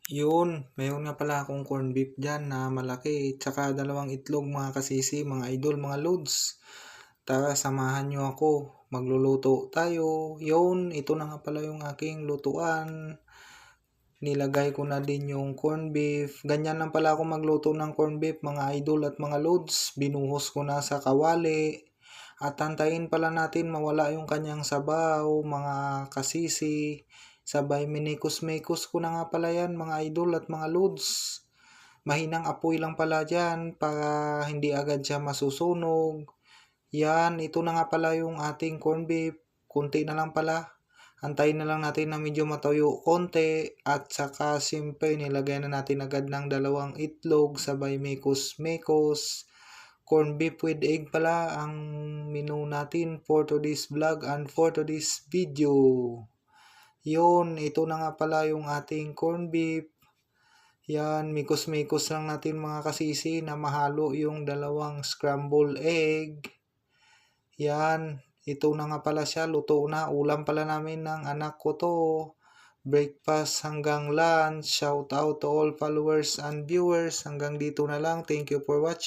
Yun, mayroon nga pala akong corn beef dyan na malaki, tsaka dalawang itlog mga kasisi, mga idol, mga loads. Tara, samahan nyo ako. Magluluto tayo. Yun, ito na nga pala yung aking lutuan. Nilagay ko na din yung corn beef. Ganyan lang pala ako magluto ng corn beef, mga idol at mga loads. Binuhos ko na sa kawali. At tantayin pala natin mawala yung kanyang sabaw, mga kasisi. Sabay minikos-mikos ko na nga pala yan, mga idol at mga loads. Mahinang apoy lang pala dyan para hindi agad siya masusunog. Yan, ito na nga pala yung ating corn beef. Kunti na lang pala. Antayin na lang natin na medyo matuyo konti. At saka siyempre nilagay na natin agad ng dalawang itlog sabay mekos-mekos. Corn beef with egg pala ang menu natin for today's vlog and for today's video. Yun, ito na nga pala yung ating corn beef. Yan, mikos-mikos lang natin mga kasisi na mahalo yung dalawang scramble egg. Yan, ito na nga pala siya, luto na. Ulam pala namin ng anak ko to. Breakfast hanggang lunch. Shout out to all followers and viewers. Hanggang dito na lang. Thank you for watching.